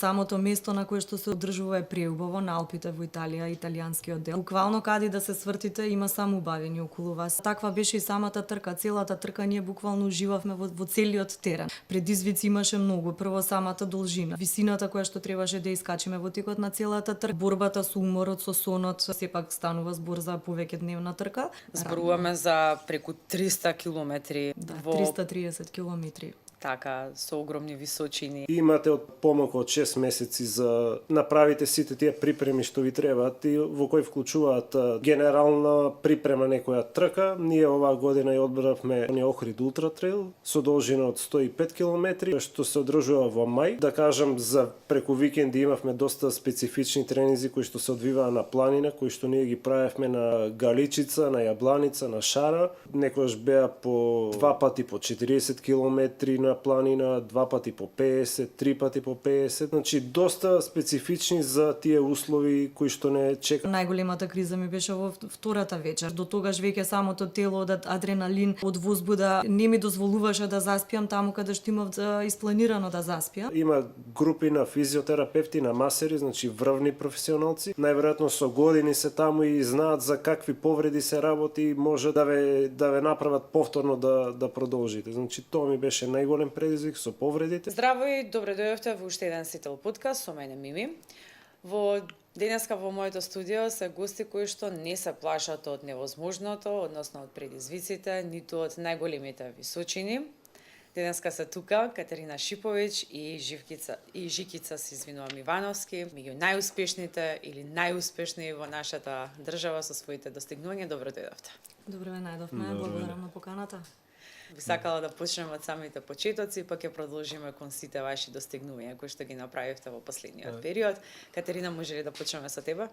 Самото место на кое што се одржува е преубаво, на Алпите во Италија, италијанскиот дел. Буквално каде да се свртите има само убавини околу вас. Таква беше и самата трка, целата трка ние буквално уживавме во целиот терен. Предизвици имаше многу. Прво самата должина, висината која што требаше да искачиме во текот на целата трка, борбата со уморот, со сонот, сепак станува збор за повеќе дневна трка. Зборуваме за преку 300 километри во 330 километри. Така, со огромни височини. Имате од помалку од 6 месеци за направите сите тие припреми што ви требаат и во кои вклучуваат генерална припрема некоја трка. Ние оваа година ја одбравме Охрид Ултра трейл со должина од 105 километри, што се одржува во мај. Да кажам, за преку викенди имавме доста специфични тренинзи кои што се одвиваа на планина, кои што ние ги правевме на Галичица, на Јабланица, на Шара. Некојаш беа по 2 пати по 40 километри на планина, 2 пати по 50, 3 пати по 50, значи доста специфични за тие услови кои што не чека. Најголемата криза ми беше во втората вечер. До тогаш веќе самото тело од адреналин, од возбуда не ми дозволуваше да заспиам таму каде што имав испланирано да заспиам. Има групи на физиотерапевти, на масери, значи врвни професионалци. Најверојатно со години се таму и знаат за какви повреди се работи, може да ве направат повторно да продолжите. Значи тоа ми беше најголем предизвик со повредите. Здраво и добре дојдовте во уште еден Сител подкаст со мене Мими. Денеска во моето студио се гости кои што не се плашат од невозможното, односно од предизвиците, ниту од најголемите височини. Денеска се тука Катерина Шиповиќ и Жикица се извинувам Ивановски, меѓу најуспешните или најуспешни во нашата држава со своите достигнувања. Добро дојдовте. Добро ве најдовме, благодарам на поканата. Би сакала да почнеме од самите почетоци, па ќе продолжиме кон сите ваши достигнувања кои што ги направивте во последниот период. Катерина, може ли да почнеме со тебе?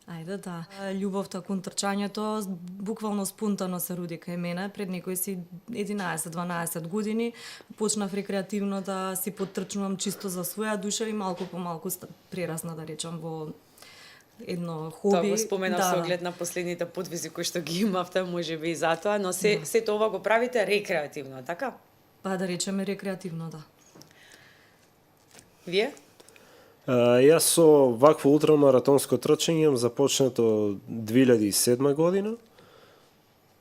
Ајде, да. Љубовта кон трчањето буквално спонтано се роди кај мене. Пред некои си 11-12 години почнав рекреативно да си поттрчнувам чисто за своја душа и малку по малку прерасна, да речам, во едно хоби. Тоа го споменав со оглед на последните подвизи кои што ги имавте, може би и затоа, но сето ова го правите рекреативно, така? Па да речеме рекреативно, да. Вие? Јас со вакво ултрамаратонско трчање имам започнато 2007 година,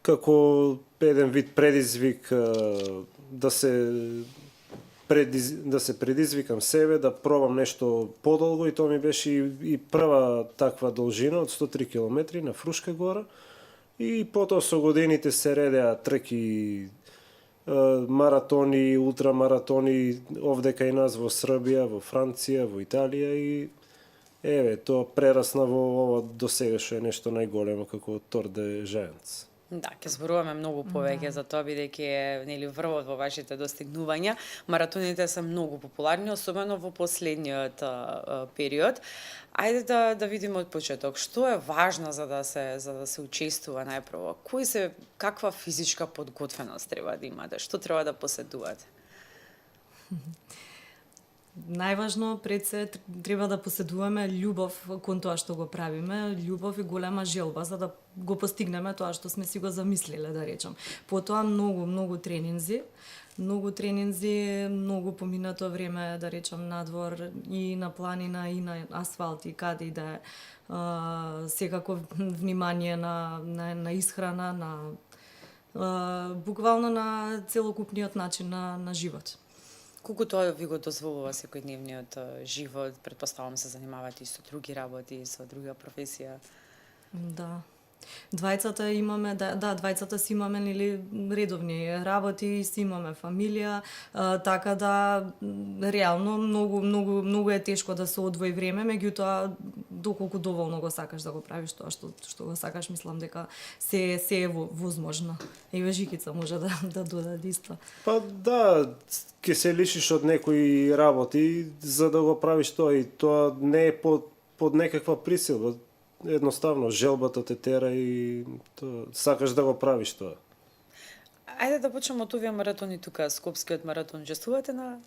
како еден вид предизвик да се предизвикам себе, да пробам нешто подолго и тоа ми беше и прва таква должина од 103 км на Фрушка гора. И потоа со годините се редеа трки, маратони, ултрамаратони овде кај нас во Србија, во Франција, во Италија и тоа прерасна во ова досега што е нешто најголемо како Тор де Жајанц. Да, ќе зборуваме многу повеќе за тоа бидејќи е врвот во вашите достигнувања. Маратоните се многу популарни, особено во последниот период. Ајде да видиме од почеток што е важно за да се учествува најпрво. Каква физичка подготвеност треба да имате? Што треба да поседувате? Најважно пред се треба да поседуваме љубов кон тоа што го правиме, љубов и голема желба за да го постигнеме тоа што сме си го замислиле, да речам. Потоа многу тренинзи, многу поминато време, да речам, надвор и на планина и на асфалт и каде и да е. Секако внимание на исхрана, буквално на целокупниот начин на живот. Колку тоа ви го дозволува секојдневниот живот? Претпоставувам се занимавате и со други работи, со друга професија. Да. Двајцата имаме, двајцата си имаме редовни работи, си имаме фамилија, така да реално многу е тешко да се одвои време, меѓутоа доколку доволно го сакаш да го правиш тоа што го сакаш, мислам дека се е возможно. Еве Жикица може да додаде исто. Па да, ќе се лишиш од некои работи за да го правиш тоа и тоа не е под некаква присилба. Едноставно, желбата те тера и сакаш да го правиш тоа. Ајде да почнеме од овие маратони тука, Скопскиот маратон. Учествувате на?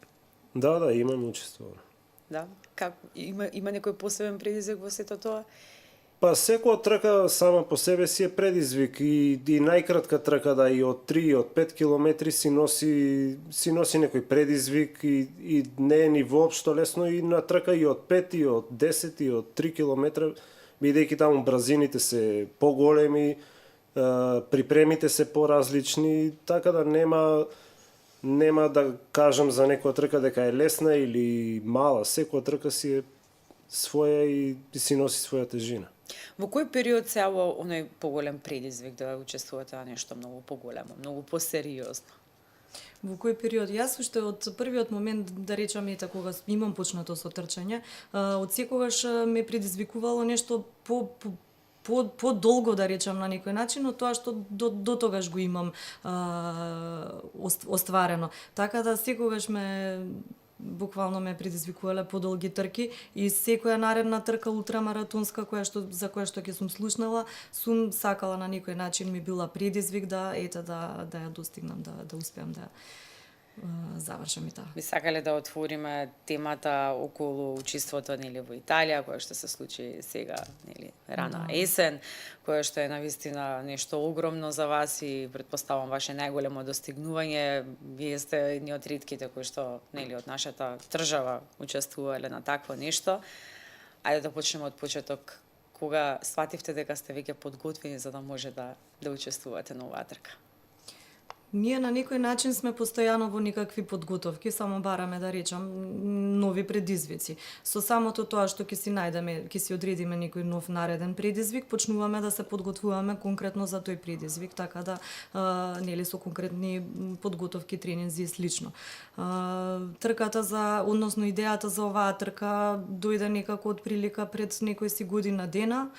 Да, имам учествувано. Да? Има некој посебен предизвик во сето тоа? Па секоја трка сама по себе си е предизвик и најкратка трка да и од 3 и од 5 километри си носи некој предизвик и не е ни воопшто лесно и на трка и од 5 и од 10 и од 3 километра, бидејќи таму брзините се поголеми, припремите се поразлични, така да нема да кажам за некоја трка дека е лесна или мала, секоја трка си е своја и си носи своја тежина. Во кој период се јавува оној поголем предизвик да учествувате на нешто многу поголемо, многу посериозно? Во кој период? Јас уште од првиот момент, да речам, кога имам почнато со трчање, од секогаш ме предизвикувало нешто по-долго, да речам, на некој начин, од тоа што до тогаш го имам остварено. Така да секогаш буквално ме предизвикувале подолги трки и секоја наредна трка ултрамаратонска за која што ќе сум слушнала, сум сакала на некој начин, ми била предизвик да ја достигнам, да успеам да завршам и таа. Би сакале да отвориме темата околу учеството во Италија, кое што се случи сега, рана есен, кое што е навистина нешто огромно за вас и претпоставам ваше најголемо достигнување. Вие сте едни од ретките кои што од нашата држава учествувале на такво нешто. Ајде да почнеме од почеток. Кога свативте дека сте веќе подготвени за да може да учествувате на оваа трка? Ние на некој начин сме постојано во никакви подготовки, само бараме да речам нови предизвици. Со самото тоа што ќе си одредиме некој нов нареден предизвик, почнуваме да се подготвуваме конкретно за тој предизвик, така да со конкретни подготовки, тренинзи и слично. Трката односно идејата за оваа трка дојде некако од прилика пред некој си година дена.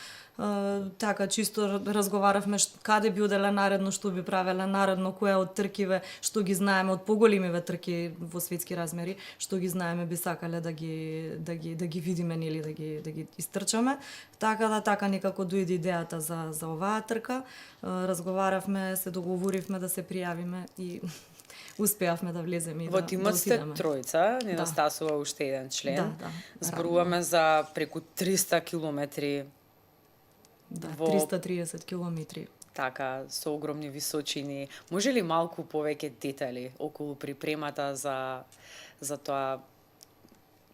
Така чисто разговаравме каде би оделе наредно, што би правеле наредно, која од тркиве што ги знаеме, од поголемиве трки во светски размери, што ги знаеме, би сакале да ги видиме, да ги истрчаме. Така некако дојде идејата за оваа трка. Разговаравме, се договоривме да се пријавиме и успеавме да влеземе и во тимот сте тројца, недостасува уште еден член. Зборуваме за преку 300 километри. 330 километри. Така, со огромни височини. Може ли малку повеќе детали околу припремата за тоа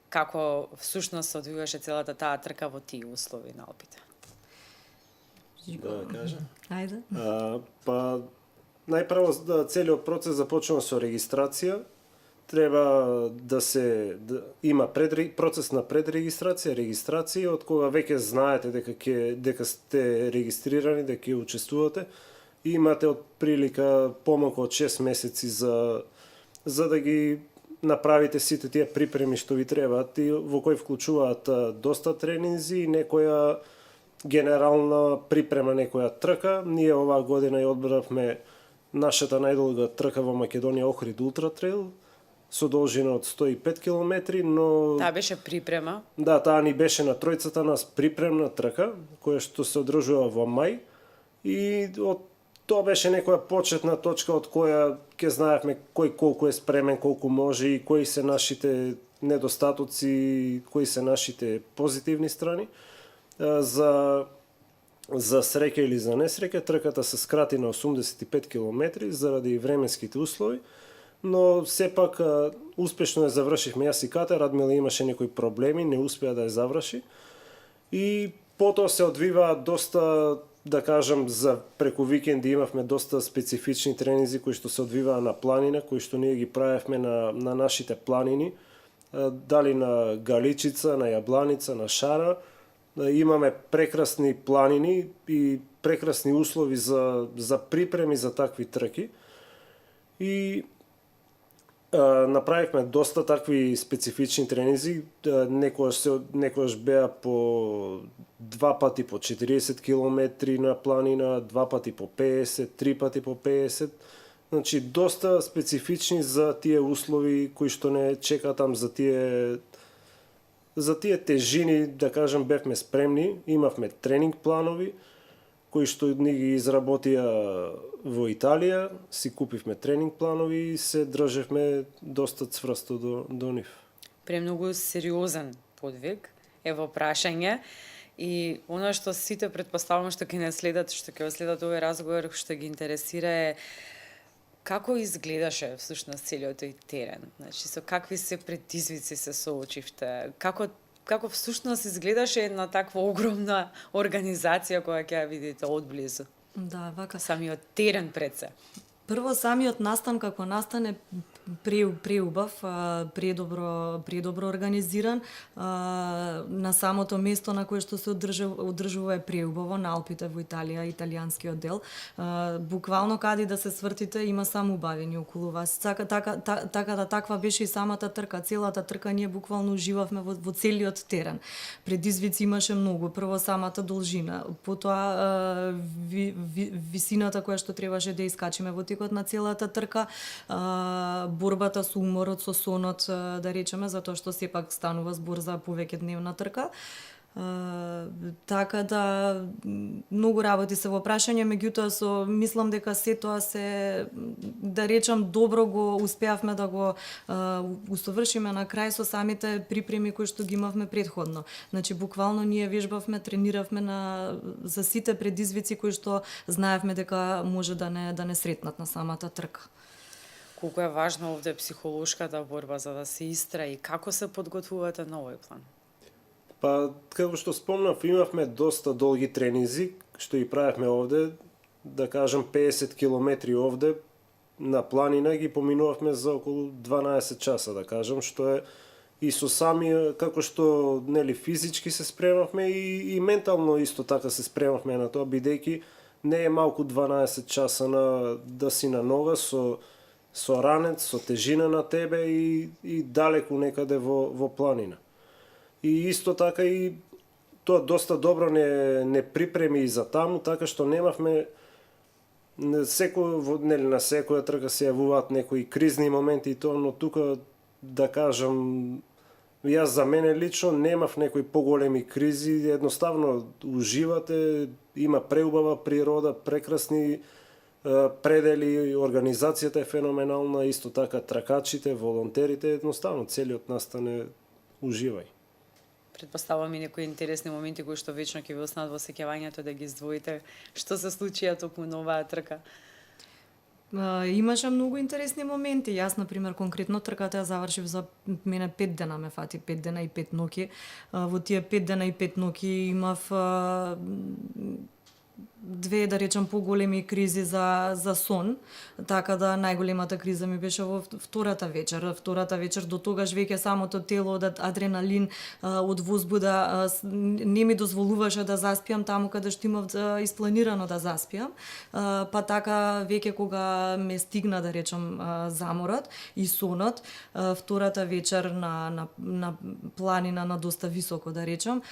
како всушност се одвиваше целата таа трка во тие услови на Алпите? Да кажам. Ајде. Па најпрво целиот процес започнува со регистрација. Треба да има процес на предрегистрација, регистрација, од кога веќе знаете дека сте регистрирани, дека ќе учествувате и имате од прилика помалку од 6 месеци за да ги направите сите тие припреми што ви требаат и во кои вклучуваат доста тренинзи и некоја генерална припрема, некоја трка. Ние оваа година ја одбравме нашата најдолга трка во Македонија, Охрид Ултра Трейл, со должина од 105 километри, но... Таа беше припрема? Да, таа ни беше на тројцата нас припремна трка, која што се одржува во мај. И тоа беше некоја почетна точка од која ќе знаевме кој колку е спремен, колку може и кои се нашите недостатоци, кои се нашите позитивни страни. За среќа или за несреќа, трката се скрати на 85 километри заради временските услови. Но сепак успешно ја завршивме. Јас и Ката, Радмила имаше некои проблеми, не успеа да ја заврши. И потоа се одвива доста, да кажам, за преку викенди имавме доста специфични тренинзи кои што се одвиваа на планина, кои што ние ги правевме на нашите планини, дали на Галичица, на Јабланица, на Шара. Имаме прекрасни планини и прекрасни услови за припреми за такви трки. И направивме доста такви специфични тренинзи, некојаш беа по 2 пати по 40 километри на планина, 2 пати по 50, 3 пати по 50. Значи доста специфични за тие услови кои што не чека там за тие тежини, да кажам, бевме спремни, имавме тренинг планови кои што ни ги изработија во Италија, си купивме тренинг планови и се држевме доста цврсто до нив. Премногу сериозен подвиг, ево прашање. И она што сите предпоставувам што ќе не следат, што ќе следат овој разговор, што ги интересира е како изгледаше всушност целиот тој терен? Значи, со какви се предизвици се соочивте? Како всушност изгледаше една таква огромна организација која ќе ја видите одблизу? Да, вака. Самиот терен пред се. Прво, самиот настан како настан е преубав, предобро организиран. На самото место на кое што се одржува е преубаво, на Алпите во Италија, италијанскиот дел. Буквално каде да се свртите има само убавени околу вас. Таква беше и самата трка. Целата трка ние буквално уживавме во целиот терен. Предизвици имаше многу. Прво самата должина, потоа висината која што требаше да искачиме во текот на целата трка, борбата со уморот, со сонот, да речеме, затоа што сепак станува збор за повеќе дневна трка. Така да многу работи се во прашање, меѓутоа мислам дека се тоа се, да речам, добро го успеавме да го усовршиме на крај со самите припреми кои што ги имавме претходно. Значи буквално ние вежбавме, трениравме за сите предизвици кои што знаевме дека може да не сретнат на самата трка. Колку е важна овде психолошката борба за да се истраи, како се подготвувате на овој план? Па, како што спомнав, имавме доста долги тренинзи, што ги правевме овде, да кажам 50 километри овде, на планина ги поминувавме за околу 12 часа, да кажам, што е и со самија, како што нели физички се спремавме и ментално исто така се спремавме на тоа, бидејќи не е малку 12 часа да си на нога со ранец, со тежина на тебе и далеку некаде во планина. И исто така и тоа доста добро не припреми и за таму, така што немавме на секоја трка се јавуваат некои кризни моменти и тоа, но тука да кажам, јас за мене лично немав некои поголеми кризи, едноставно уживате, има преубава природа, прекрасни предели, организацијата е феноменална, исто така тракачите, волонтерите, едноставно целиот настан е уживај. Предпоставувам и некои интересни моменти кои што вечно ќе ви останат во сеќавањето да ги издвоите. Што се случија токму на оваа трка? Имаше многу интересни моменти. Јас, например, конкретно трката ја завршив за мене 5 дена ме фати, 5 дена и 5 ноќи. Во тие 5 дена и 5 ноќи имав две, да речам, поголеми кризи за сон, така да најголемата криза ми беше во втората вечер. Втората вечер до тогаш веќе самото тело од адреналин, од возбуда не ми дозволуваше да заспиам таму каде што имав испланирано да заспиам. Па така веќе кога ме стигна, да речам, заморот и сонот, втората вечер на планина на доста високо, да речам,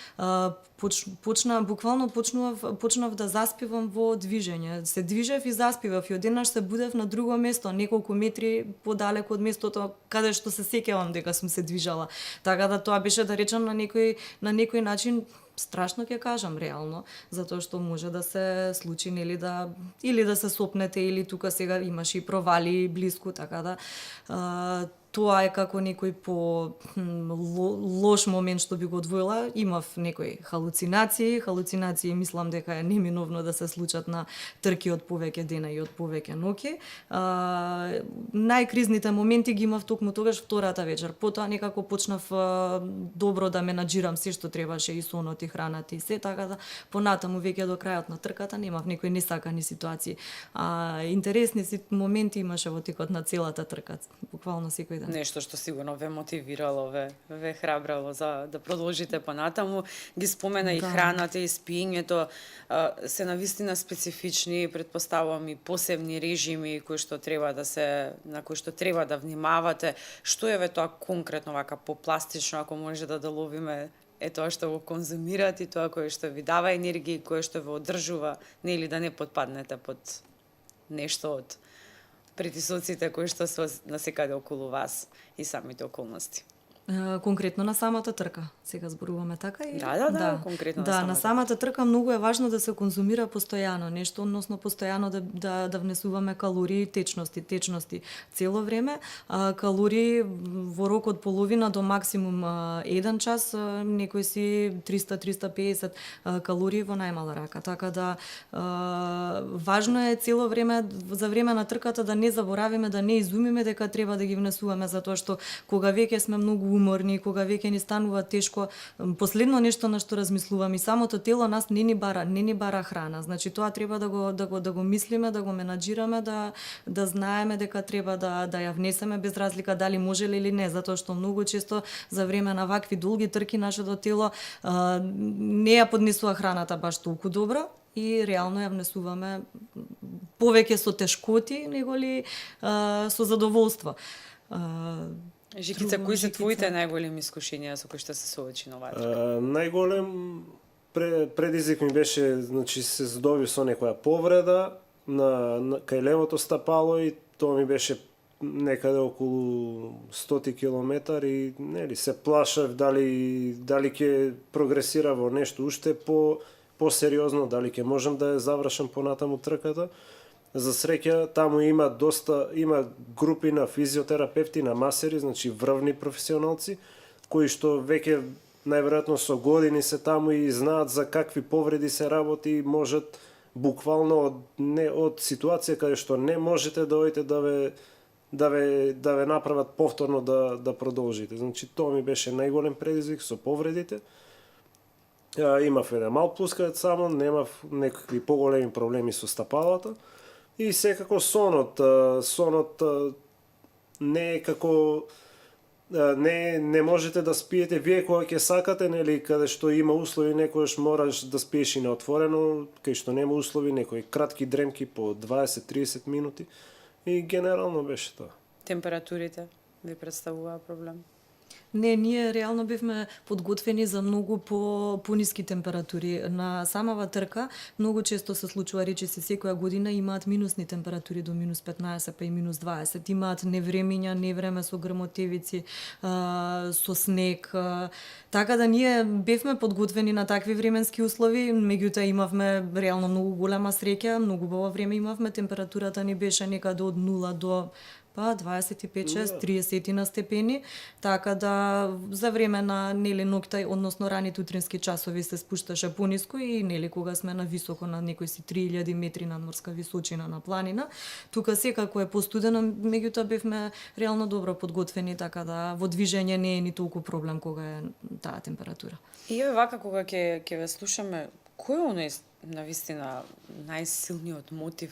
почнав да заспивам во движење. Се движев и заспивав и одеднаш се будев на друго место, неколку метри подалеку од местото каде што се сеќавам дека сум се движала. Така да тоа беше, да речам, на некој начин страшно, ќе кажам, реално, затоа што може да се случи, нели, или да се сопнете, или тука сега имаше и провали блиску, така да тоа е како некој лош момент што би го одвоила. Имав некои халуцинации мислам дека е неминовно да се случат на трки од повеќе дена и од повеќе ноќи. Најкризните моменти ги имав токму тогаш втората вечер. Потоа некако почнав добро да менаџирам се што требаше, и сонот и храната и се, така да понатаму веќе до крајот на трката немав некои несакани ситуации. Интересни моменти имаше во текот на целата трка, буквално секој ден. Нешто што сигурно ве мотивирало, ве храбрало за да продолжите понатаму. Ги спомена и храната и спиењето, се навистина специфични, предпоставувам, и посебни режими на кои што треба да внимавате. Што е тоа конкретно, вака попластично, ако може да доловиме тоа што го конзумирате и тоа кое што ви дава енергија и кое што ве одржува, нели да не потпаднете под нешто од притисоците кои што се насекаде околу вас и самите околности. Конкретно на самата трка. Сега зборуваме така и Да, конкретно на самата трка многу е важно да се конзумира постојано нешто, односно постојано да внесуваме калории, течности цело време. Калории во рок од половина до максимум 1 час, некој си 300-350 калории во најмала рака. Така да важно е цело време за време на трката да не заборавиме, да не изумиме дека треба да ги внесуваме, затоа што кога веќе сме многу уморни, кога веќе ни станува тешко, последно нешто на што размислувам и самото тело нас не ни бара храна. Значи тоа треба да го мислиме, да го менаџираме, да знаеме дека треба да ја внесеме без разлика дали може ли или не, затоа што многу често за време на вакви долги трки нашето тело не ја поднесува храната баш толку добро и реално ја внесуваме повеќе со тешкоти неголи со задоволство. Жикица, кои се твоите најголеми искушенија со кои што се соочи на оваа трка? Најголем предизвик ми беше, значи се здоби со некоја повреда кај левото стапало и тоа ми беше некаде околу 100 километар и нели се плашев дали ќе прогресира во нешто уште посериозно, дали ќе можам да ја завршам понатаму трката. За среќа таму има групи на физиотерапевти, на масери, значи врвни професионалци кои што веќе најверојатно со години се таму и знаат за какви повреди се работи и можат буквално од ситуација каде што не можете да одите да ве направат повторно да продолжите. Значи тоа ми беше најголем предизвик со повредите. Имав еден мал плускавец само, немав некакви поголеми проблеми со стапалата. И секако сонот не е како не можете да спиете вие кога ќе сакате, нели, каде што има услови, некојаш мораш да спиеш и на отворено, кај што нема услови, некои кратки дремки по 20-30 минути и генерално беше тоа. Температурите ви представуваа проблем? Не, ние реално бевме подготвени за многу пониски температури. На самава трка многу често се случува, речиси секоја година имаат минусни температури до минус 15 па и минус 20. Имаат невремиња, невреме со грмотевици, со снег. Така да ние бевме подготвени на такви временски услови, меѓутоа имавме реално многу голема среќа, многу убаво време имавме, температурата ни беше некаде од 0 до 25-6-30 на степени, така да за време на нели ноќта, односно раните утрински часови се спушташе пониско и нели кога сме на високо на некои си 3000 метри надморска височина на планина, тука секако е постудено, меѓутоа бевме реално добро подготвени, така да во движење не е ни толку проблем кога е таа температура. И вака кога ќе ве слушаме, кој е оној навистина најсилниот мотив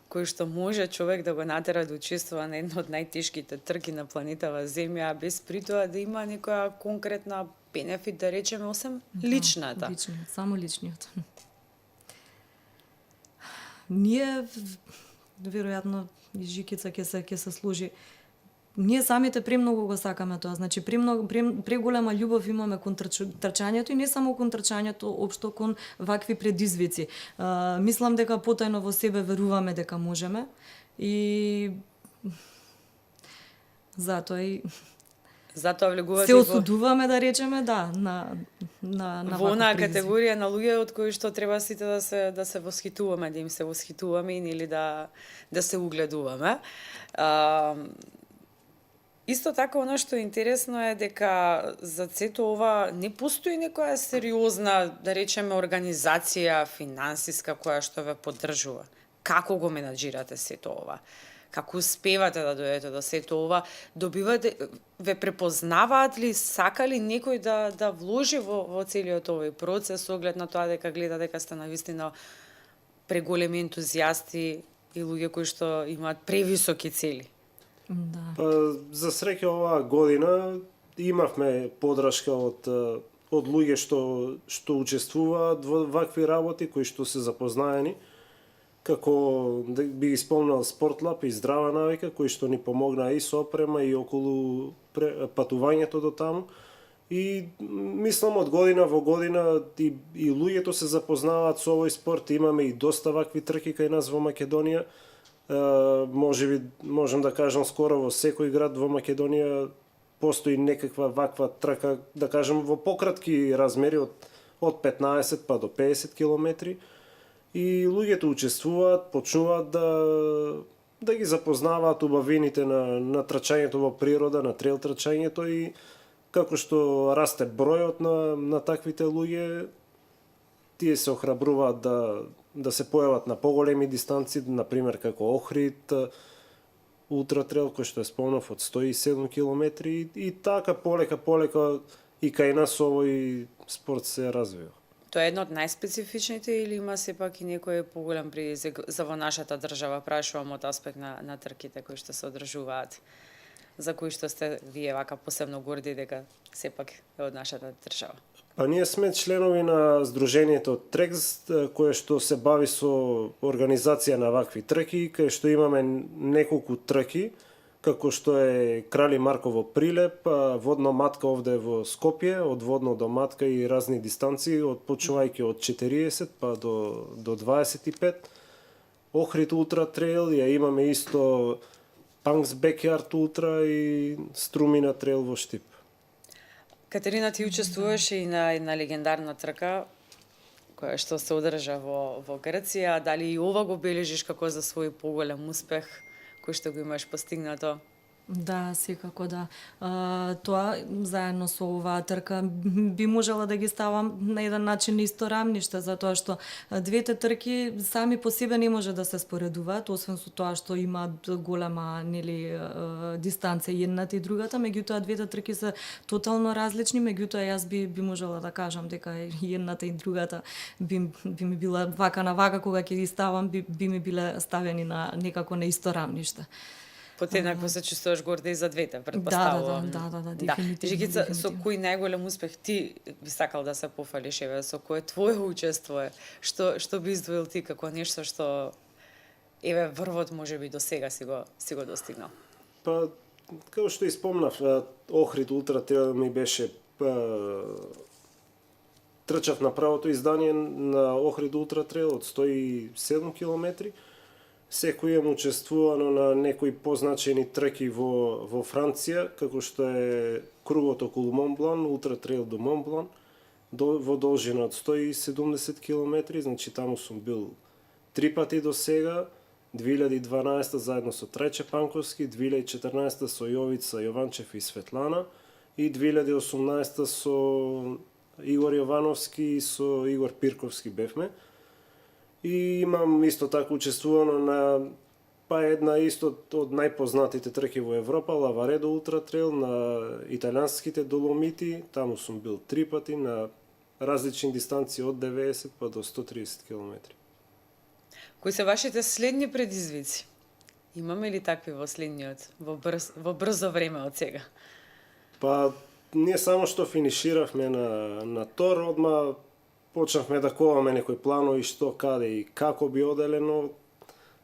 кој што може човек да го натера да учествува на една од најтешките трки на планетава Земја, без при тоа да има некоја конкретна бенефит, да речеме, осем личната? Личниот, само личниот. Ние, веројатно, и Жикица ќе се служи, ние самите премногу го сакаме тоа, значи преголема љубов имаме кон трчањето и не само кон трчањето, општо кон вакви предизвици. Мислам дека потајно во себе веруваме дека можеме и затоа влегувате се осудуваме, да речеме, на во онаа категорија на луѓе од кои што треба сите да се восхитуваме, да им се восхитуваме или да се угледуваме. Исто така, оно што е интересно е дека за сето ова не постои некоја сериозна, да речеме, организација финансиска која што ве поддржува. Како го менаџирате сето ова? Како успевате да дојдете до сето ова? Ве препознаваат ли, сака ли некој да вложи во целиот овој процес, оглед на тоа дека гледа дека сте навистина преголеми ентузијасти и луѓе кои што имаат превисоки цели? Да. За среќа оваа година имавме поддршка од луѓе што учествуваат во вакви работи, кои што се запознаени, како би ги спомнал Спортлаб и Здрава навика, кои што ни помогнаа и со опрема и околу патувањето до таму. И мислам од година во година и луѓето се запознаваат со овој спорт, имаме и доста вакви трки кај нас во Македонија. Можем да кажам скоро во секој град во Македонија постои некаква ваква трка, да кажем, во пократки размери од 15 па до 50 километри. И луѓето учествуваат, почнуваат да ги запознаваат убавините на трчањето во природа, на трейл трчањето и како што расте бројот на таквите луѓе, тие се охрабруваат да се појават на поголеми дистанции, например како Охрид, Ултра трейл кој што е спомнав од 107 километри и така полека и кај нас овој спорт се развива. Тоа е едно од најспецифичните или има сепак и некој поголем предизвик за во нашата држава, прашувам од аспект на трките кои што се одржуваат, за кои што сте вие вака посебно горди дека сепак е од нашата држава? Па ние сме членови на Сдруженијето Трекс, кое што се бави со организација на вакви трки, кај што имаме неколку трки, како што е Крали Марково Прилеп, водно матка овде во Скопје, од водно до матка и разни дистанции, почнувајќи од 40 па до 25. Охрид Ултра трейл, ја имаме исто Панкс Бекјард Ултра и Струмина трейл во Штип. Катерина, ти учествуваше и на една легендарна трка која што се одржа во Грција. Дали и ова го бележиш како за свој поголем успех кој што го имаш постигнато? Да, секако да. Тоа заедно со оваа трка би можела да ги ставам на еден начин исто рамниште, затоа што двете трки сами по себе не може да се споредуваат, освен со тоа што имаат голема дистанција едната и другата, меѓутоа двете трки се тотално различни, меѓутоа јас би можела да кажам дека едната и другата би ми била вака на вака кога ќе ги ставам би ми биле ставени на некако на исто рамниште. Потеднакво се чувствуваш горда и за двете, претпоставувам. Да, дефинитивно. Жигица, со кој најголем успех ти би сакал да се пофалиш, еве, со кое твое учество е? Што би издвоил ти како нешто што еве врвот можеби до сега си го достигнал? Па како што испомнав, Охрид Ултра трейл ми беше трчав на правото издание на Охрид Ултра трейл од 107 километри. Секој имам учествувано на некои позначени трки во Франција, како што е кругот околу Монблан, Ултра трейл до Монблан, во должина од 170 километри, значи таму сум бил 3 пати до сега, 2012 заедно со Трајче Панковски, 2014 со Јовица Јованчев и Светлана и 2018 со Игор Јовановски и со Игор Пирковски бевме. И имам исто така учествувано на една исто од најпознатите трки во Европа, Лаваредо Ултра трейл, на италијанските Доломити, таму сум бил 3 пати на различни дистанции од 90 па до 130 километри. Кои се вашите следни предизвици? Имаме ли такви во следниот, во брзо време од сега? Па ние само што финиширавме на Тор, одма почнавме да коваме некои планови што, каде и како би оделе, но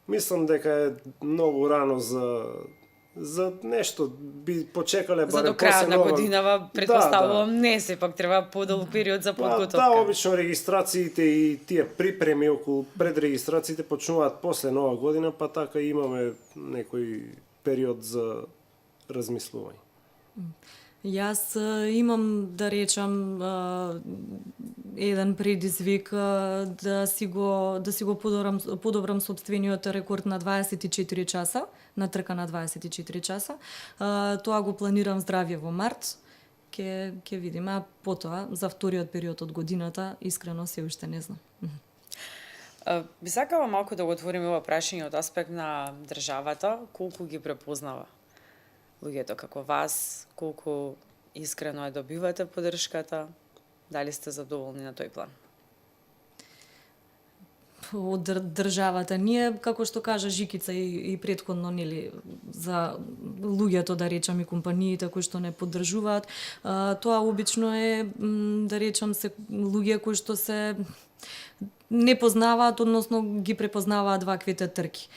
мислам дека е многу рано за нешто. Би почекале барем за до крајот на нова годинава, претпоставувам, не сепак треба подолг период за подготовка. Да, обично регистрациите и тие припреми околу предрегистрациите почнуваат после нова година, па така имаме некој период за размислување. Јас имам, да речам, еден предизвик да си го подобрам сопствениот рекорд на 24 часа, на трка на 24 часа. Тоа го планирам здравје во март. Ќе видиме, а потоа за вториот период од годината искрено се уште не знам. Би сакала малку да го отвориме ова прашање од аспект на државата, колку ги препознава луѓето како вас, колку искрено ја добивате поддршката, дали сте задоволни на тој план? Од државата. Ние, како што кажа Жикица и претходно, нели, за луѓето, да речам, и компаниите кои што не поддржуваат, тоа обично е, да речам, се луѓе кои што се не познаваат, односно ги препознаваат ваквите трки.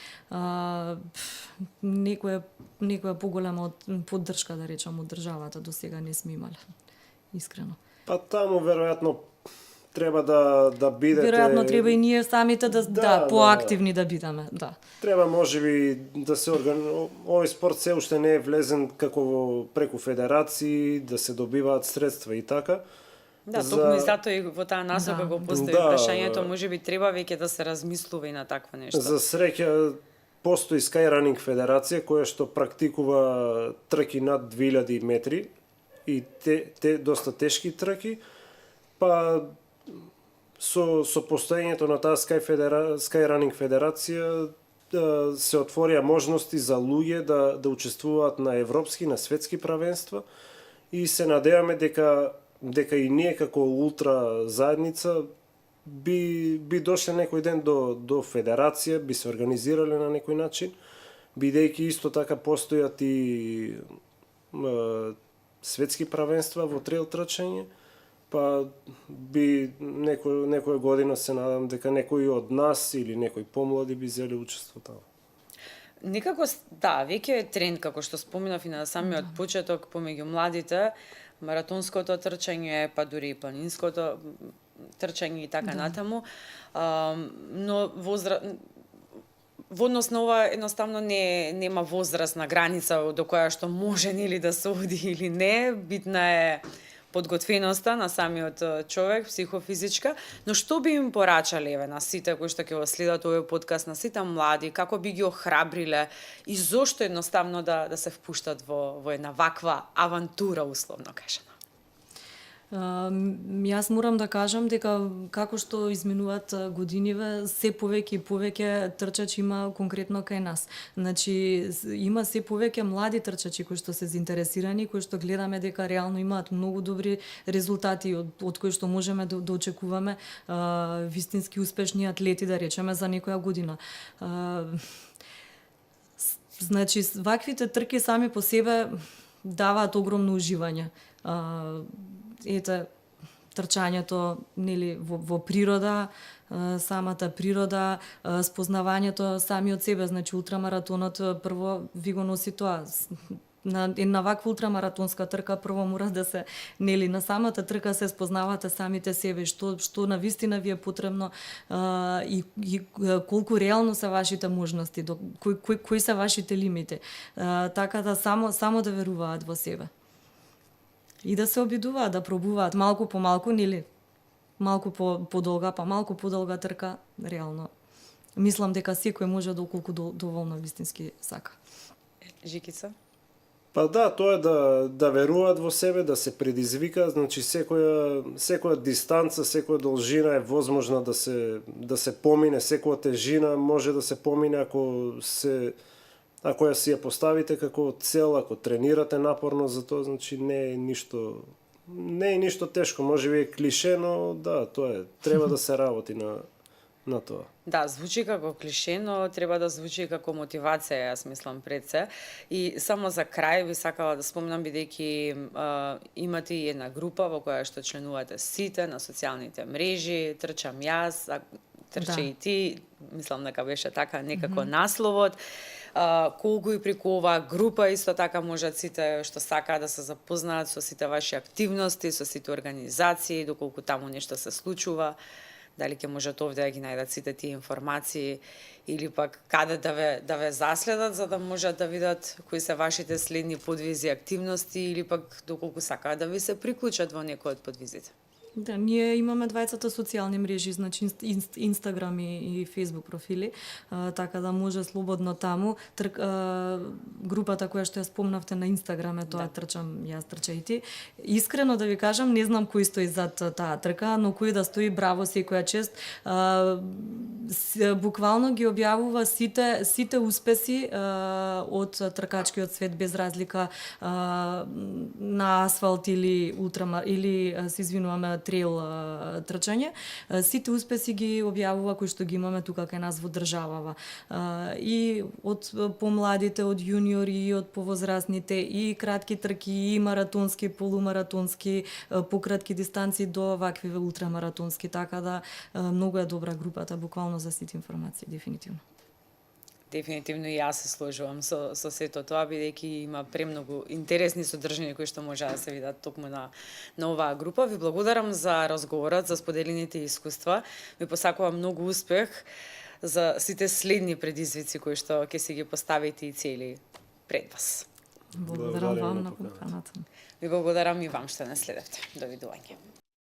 Некоја поголема поддршка, да речам, од државата до сега не сме имале. Искрено. Па таму веројатно треба да бидете... Веројатно треба и ние самите Да, поактивни да бидеме, да. Треба можеби да се овој спорт се уште не е влезен како преку федерации, да се добиваат средства и така. Да, токму и затоа и во таа насока го постави прашањето, можеби треба веќе да се размислува и на таква нешто. За среќа постои Skyrunning федерација која што практикува трки над 2000 метри и те доста тешки трки, па со постоењето на таа Skyrunning федерација се отворија можности за луѓе да учествуваат на европски, на светски правенства и се надеваме дека и ние како ултра заедница би дошле некој ден до федерација, би се организирале на некој начин, бидејќи исто така постојат и светски правенства во трейл трчање, па би некоја година се надам дека некој од нас или некој помлади би зеле учество таму. Некако, да, веќе е тренд, како што споменав и на самиот почеток, помеѓу младите, маратонското трчање, па дури и планинското трчање и така натаму, но во однос на ова едноставно нема возрастна граница до која што може нели да се оди или не, битна е подготвеноста на самиот човек, психофизичка, но што би им порачале на сите кои што ќе го следат овој подкаст, на сите млади, како би ги охрабриле и зошто едноставно да се впуштат во една ваква авантура, условно кажано? Јас морам да кажам дека како што изминуваат годиниве, се повеќе и повеќе трчачи има конкретно кај нас. Значи, има се повеќе млади трчачи кои што се заинтересирани, кои што гледаме дека реално имаат многу добри резултати од кои што можеме да очекуваме вистински успешни атлети, да речеме, за некоја година. Значи, ваквите трки сами по себе даваат огромно уживање. Ете, трчањето нели во природа, самата природа, спознавањето сами од себе, значи ултрамаратонот прво ви го носи тоа. На ваква ултрамаратонска трка прво мора да се нели на самата трка се спознавате самите себе, што на вистина ви е потребно и колку реално се вашите можности, кои се вашите лимити. Така да само да веруваат во себе. И да се обидуваат, да пробуваат малку по малку, нели? Малку подолга, па малку подолга трка, реално. Мислам дека секој може доколку доволно вистински сака. Жикица? Па да, тоа е да веруваат во себе, да се предизвика, значи секоја дистанца, секоја должина е возможна да се помине, секоја тежина може да се помине ако ја си ја поставите како цел, ако тренирате напорно за тоа, значи не е ништо тешко, можеби е клише, но да, тоа е, треба да се работи на тоа. Да, звучи како клише, но треба да звучи како мотивација, јас мислам пред се. И само за крај би сакала да спомнам, бидејќи имате и една група во која што членувате сите на социјалните мрежи, трчам јас, трча и ти, мислам дека беше така некако насловот. Колку и преку оваа група исто така можат сите што сакаат да се запознаат со сите ваши активности, со сите организации, доколку таму нешто се случува, дали ќе можат овде да ги најдат сите тие информации или пак каде да ве заследат за да можат да видат кои се вашите следни подвизи, активности или пак доколку сакаат да ви се приклучат во некој од подвизите. Да, ние имаме двајцата социјални мрежи, значи Инстаграм и Фејсбук профили, така да може слободно таму. Групата која што ја спомнавте на Инстаграм е тоа трчам јас, трча и ти. Искрено да ви кажам, не знам кој стои зад таа трка, но кој да стои, браво, секоја чест. Буквално ги објавува сите успеси од тркачкиот свет без разлика на асфалт или се извинуваме трейл трчање. Сите успеси ги објавува кои што ги имаме тука кај нас во државава. И од помладите, од јуниори, и од повозрастните, и кратки трки, и маратонски, полумаратонски, пократки дистанции до вакви ултрамаратонски, така да многу е добра групата, буквално за сите информации, дефинитивно. Дефинитивно и јас се сложувам со сето тоа, бидејќи има премногу интересни содржини кои што може да се видат токму на оваа група. Ви благодарам за разговорот, за споделените искуства. Ви посакувам многу успех за сите следни предизвици кои што ќе си ги поставите и цели пред вас. Благодарам вам на поканата. Ви благодарам и вам што не следевте. Довидување.